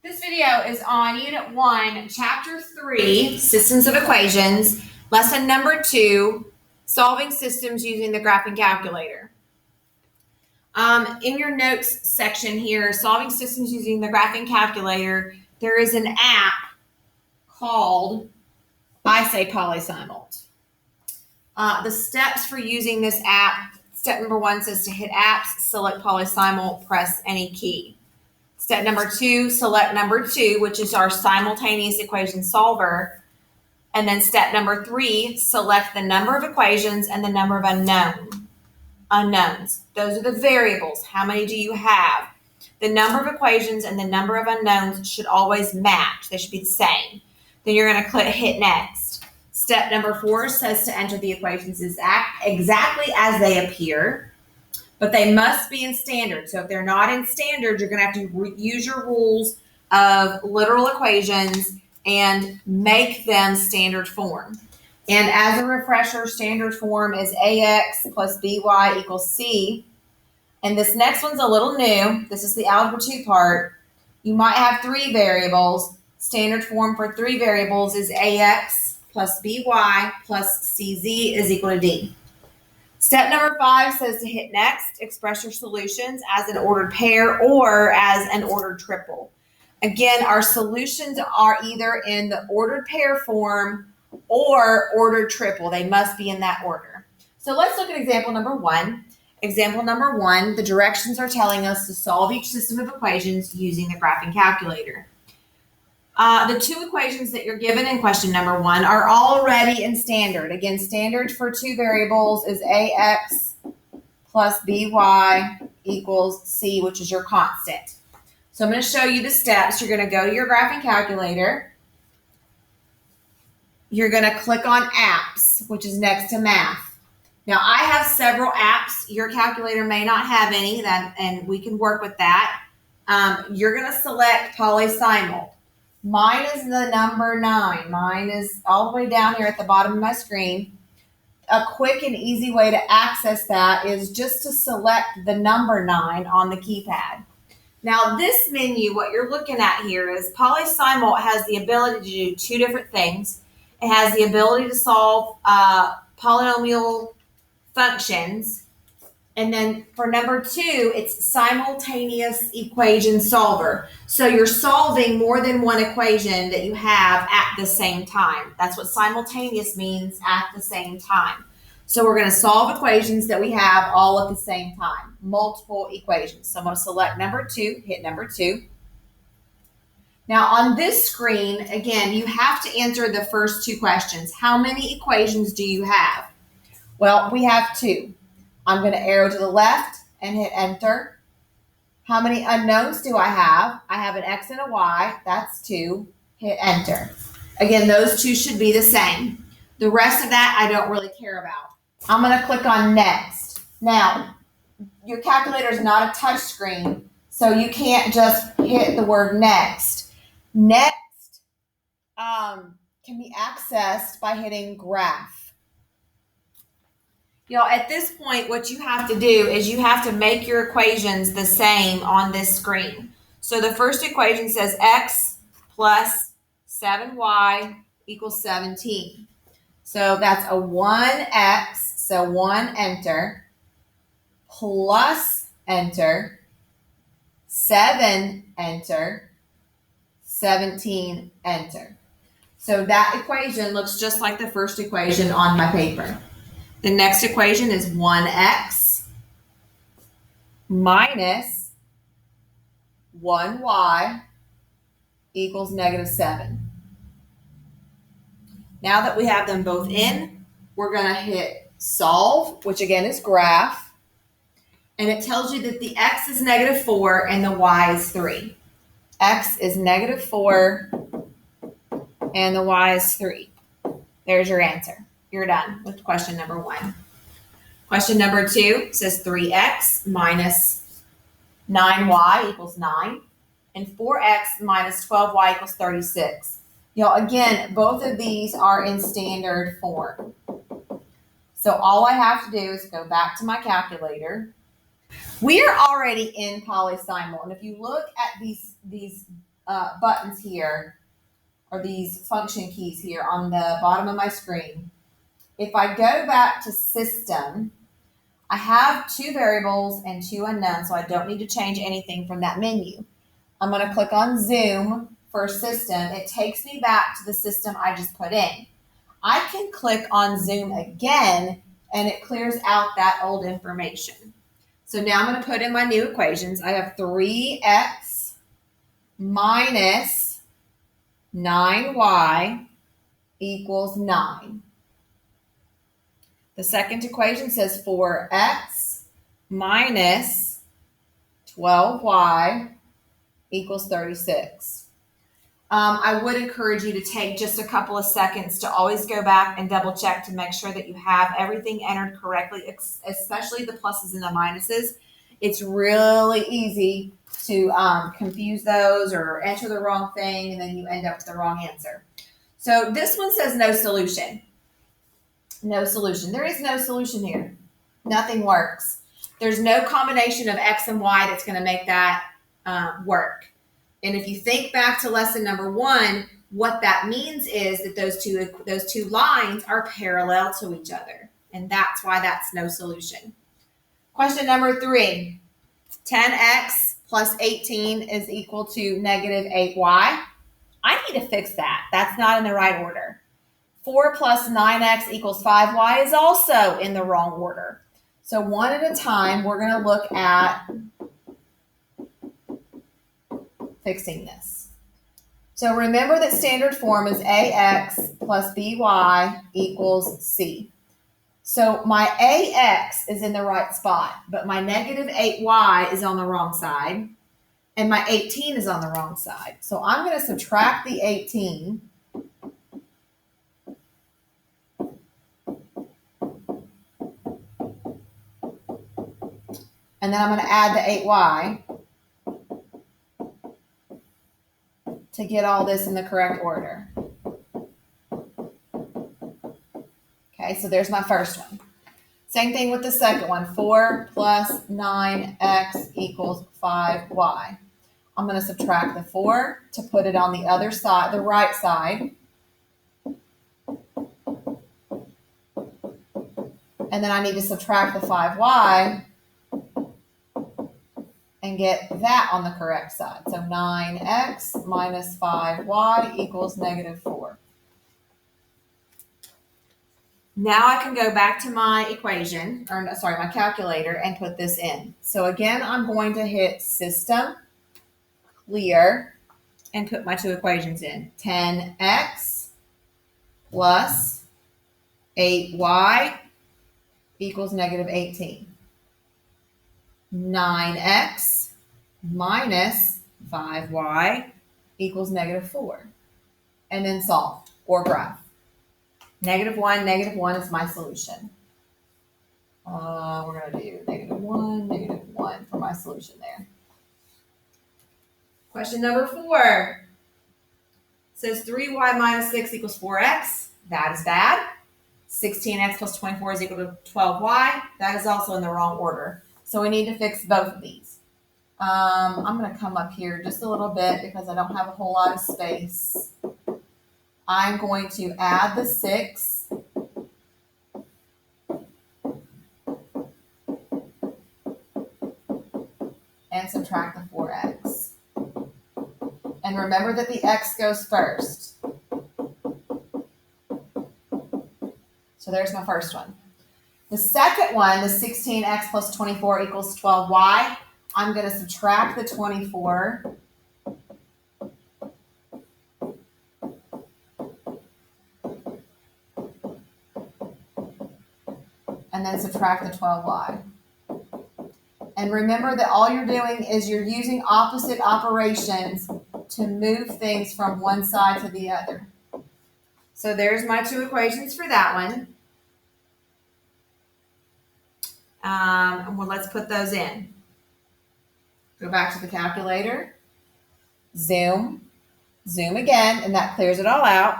This video is on Unit 1, Chapter 3, Systems of Equations, Lesson number 2, Solving Systems Using the Graphing Calculator. In your notes section here, Solving Systems Using the Graphing Calculator, there is an app called, I say, Polysimol. The steps for using this app, step number 1 says to hit apps, select Polysimol, press any key. Step number 2, select number 2, which is our simultaneous equation solver. And then step number 3, select the number of equations and the number of unknowns. Those are the variables. How many do you have? The number of equations and the number of unknowns should always match. They should be the same. Then you're going to click hit next. Step number 4 says to enter the equations exactly as they appear, but they must be in standard. So if they're not in standard, you're going to have to use your rules of literal equations and make them standard form. And as a refresher, standard form is ax plus by equals c. And this next one's a little new. This is the algebra 2 part. You might have 3 variables. Standard form for 3 variables is ax plus by plus cz is equal to d. Step number 5 says to hit next, express your solutions as an ordered pair or as an ordered triple. Again, our solutions are either in the ordered pair form or ordered triple. They must be in that order. So let's look at example number 1. Example number 1, the directions are telling us to solve each system of equations using the graphing calculator. The 2 equations that you're given in question number 1 are already in standard. Again, standard for 2 variables is ax plus by equals c, which is your constant. So I'm going to show you the steps. You're going to go to your graphing calculator. You're going to click on apps, which is next to math. Now, I have several apps. Your calculator may not have any, and we can work with that. You're going to select Polysimol. Mine is the number 9. Mine is all the way down here at the bottom of my screen. A quick and easy way to access that is just to select the number 9 on the keypad. Now, this menu, what you're looking at here is Polysimol has the ability to do 2 different things. It has the ability to solve polynomial functions. And then for number 2, it's simultaneous equation solver. So you're solving more than one equation that you have at the same time. That's what simultaneous means, at the same time. So we're going to solve equations that we have all at the same time, multiple equations. So I'm going to select number 2, hit number 2. Now on this screen, again, you have to answer the first 2 questions. How many equations do you have? Well, we have 2. I'm going to arrow to the left and hit enter. How many unknowns do I have? I have an x and a y. That's 2. Hit enter. Again, those 2 should be the same. The rest of that I don't really care about. I'm going to click on next. Now, your calculator is not a touch screen, so you can't just hit the word next. Next can be accessed by hitting graph. At this point, what you have to do is you have to make your equations the same on this screen. So the first equation says x plus 7y equals 17. So that's a 1x, so 1 enter, plus enter, 7 enter, 17 enter. So that equation looks just like the first equation on my paper. The next equation is 1x minus 1y equals negative 7. Now that we have them both in, we're going to hit solve, which again is graph. And it tells you that the x is negative 4 and the y is 3. X is negative 4 and the y is 3. There's your answer. You're done with question number 1. Question number 2 says 3x minus 9y equals 9 and 4x minus 12y equals 36. Again, both of these are in standard form. So all I have to do is go back to my calculator. We are already in Polysimol, and if you look at these buttons here, or these function keys here on the bottom of my screen. If I go back to system, I have 2 variables and 2 unknowns, so I don't need to change anything from that menu. I'm going to click on Zoom for system. It takes me back to the system I just put in. I can click on Zoom again, and it clears out that old information. So now I'm going to put in my new equations. I have 3x minus 9y equals 9. The second equation says 4x minus 12y equals 36. I would encourage you to take just a couple of seconds to always go back and double check to make sure that you have everything entered correctly, especially the pluses and the minuses. It's really easy to confuse those or enter the wrong thing, and then you end up with the wrong answer. So this one says no solution. No solution. There is no solution here. Nothing works. There's no combination of x and y that's going to make that work. And if you think back to lesson number 1, what that means is that those two lines are parallel to each other. And that's why that's no solution. Question number 3. 10x plus 18 is equal to negative 8y. I need to fix that. That's not in the right order. 4 plus 9x equals 5y is also in the wrong order. So one at a time, we're going to look at fixing this. So remember that standard form is ax plus by equals c. So my ax is in the right spot, but my negative 8y is on the wrong side, and my 18 is on the wrong side. So I'm going to subtract the 18. And then I'm going to add the 8y to get all this in the correct order. Okay, so there's my first one. Same thing with the second one. 4 plus 9x equals 5y. I'm going to subtract the 4 to put it on the other side, the right side. And then I need to subtract the 5y and get that on the correct side. So 9x minus 5y equals negative 4. Now I can go back to my equation, my calculator, and put this in. So again, I'm going to hit System, Clear, and put my 2 equations in. 10x plus 8y equals negative 18. 9x minus 5y equals negative 4. And then solve or graph. Negative 1 is my solution. We're going to do negative 1 for my solution there. Question number 4 says 3y minus 6 equals 4x. That is bad. 16x plus 24 is equal to 12y. That is also in the wrong order. So we need to fix both of these. I'm going to come up here just a little bit because I don't have a whole lot of space. I'm going to add the 6 and subtract the 4x. And remember that the x goes first. So there's my first one. The second one, the 16x plus 24 equals 12y, I'm going to subtract the 24 and then subtract the 12y. And remember that all you're doing is you're using opposite operations to move things from one side to the other. So there's my 2 equations for that one. Well, let's put those in. Go back to the calculator. Zoom again, and that clears it all out.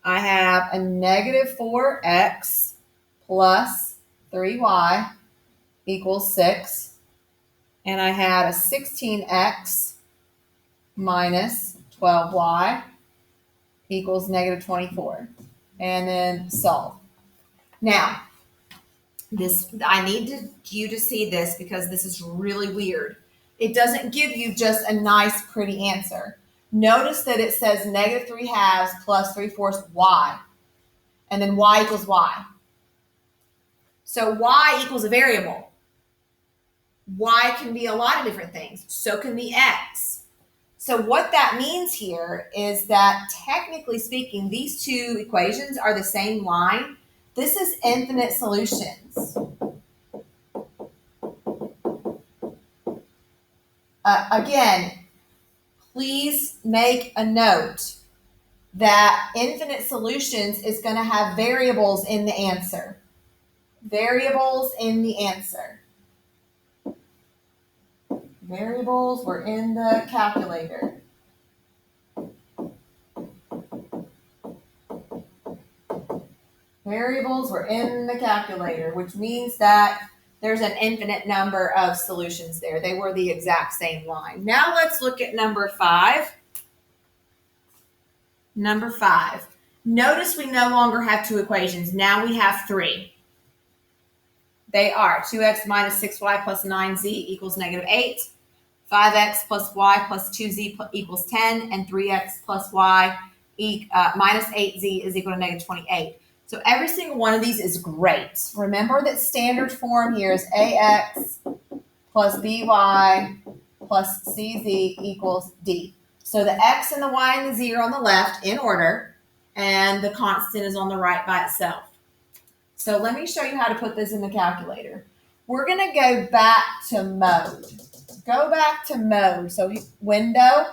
I have a negative 4x plus 3y equals 6. And I had a 16x minus 12y equals negative 24. And then solve. Now, I need you to see this because this is really weird. It doesn't give you just a nice, pretty answer. Notice that it says negative 3 halves plus 3/4 y, and then y equals y. So y equals a variable. Y can be a lot of different things. So can the x. So what that means here is that technically speaking, these two equations are the same line. This is infinite solutions. Again, please make a note that infinite solutions is going to have variables in the answer. Variables in the answer. Variables were in the calculator. Variables were in the calculator, which means that there's an infinite number of solutions there. They were the exact same line. Now let's look at number 5. Number 5. Notice we no longer have two equations. Now we have 3. They are 2x minus 6y plus 9z equals negative 8, 5x plus y plus 2z equals 10, and 3x plus y minus 8z is equal to negative 28. So every single one of these is great. Remember that standard form here is ax plus by plus cz equals d. So the x and the y and the z are on the left in order, and the constant is on the right by itself. So let me show you how to put this in the calculator. We're going to go back to mode. Go back to mode. So window.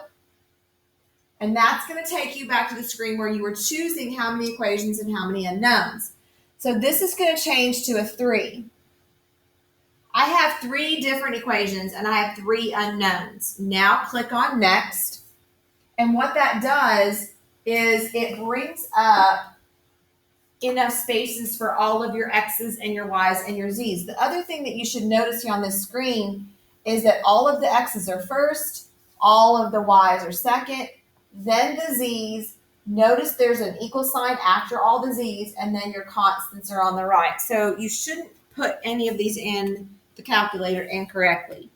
And that's going to take you back to the screen where you were choosing how many equations and how many unknowns. So this is going to change to a 3. I have 3 different equations and I have 3 unknowns. Now click on next. And what that does is it brings up enough spaces for all of your x's and your y's and your z's. The other thing that you should notice here on this screen is that all of the x's are first, all of the y's are second, then the z's. Notice there's an equal sign after all the z's, and then your constants are on the right. So you shouldn't put any of these in the calculator incorrectly.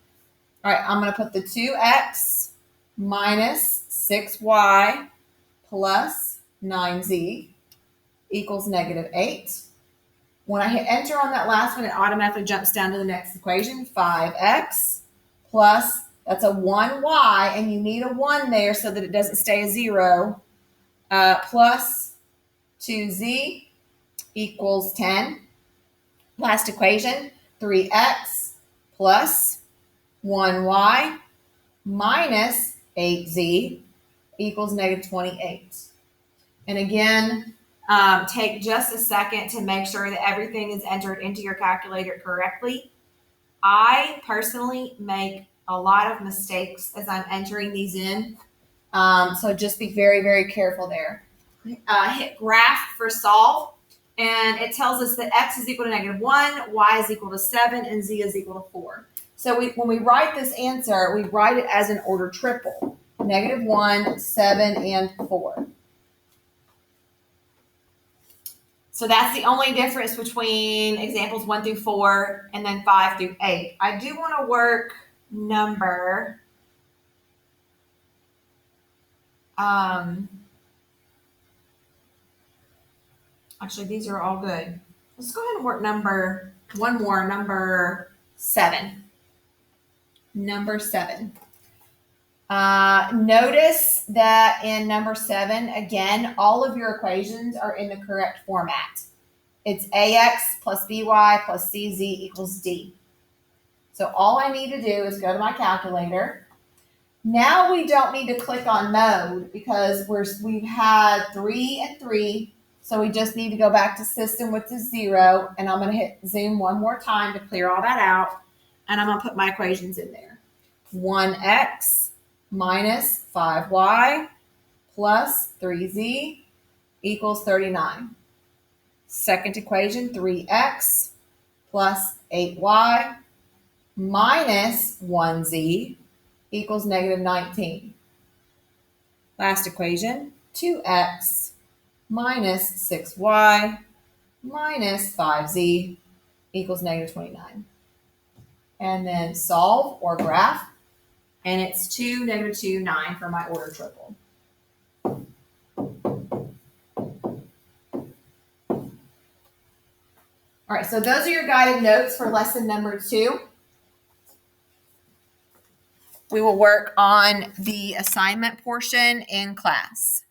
All right, I'm going to put the 2x minus 6y plus 9z equals negative 8. When I hit enter on that last one, it automatically jumps down to the next equation, 5x plus, that's a 1y, and you need a 1 there so that it doesn't stay a 0, plus 2z equals 10. Last equation, 3x plus 1y minus 8z equals negative 28. And again, take just a second to make sure that everything is entered into your calculator correctly. I personally make a lot of mistakes as I'm entering these in. So just be very, very careful there. Hit graph for solve, and it tells us that x is equal to negative 1, y is equal to 7, and z is equal to 4. So when we write this answer, we write it as an order triple. Negative 1, 7, and 4. So that's the only difference between examples 1 through 4 and then 5 through 8. I do want to work number actually, these are all good. Let's go ahead and work number 7. Number 7. Notice that in number 7, again, all of your equations are in the correct format. It's ax plus by plus cz equals d. So all I need to do is go to my calculator. Now we don't need to click on mode because we've had 3 and 3. So we just need to go back to system, which is 0. And I'm going to hit zoom one more time to clear all that out. And I'm going to put my equations in there. 1x minus 5y plus 3z equals 39. Second equation, 3x plus 8y minus 1z equals negative 19. Last equation, 2x minus 6y minus 5z equals negative 29. And then solve or graph, and it's 2, negative 2, 9 for my order triple. All right, so those are your guided notes for lesson number 2. We will work on the assignment portion in class.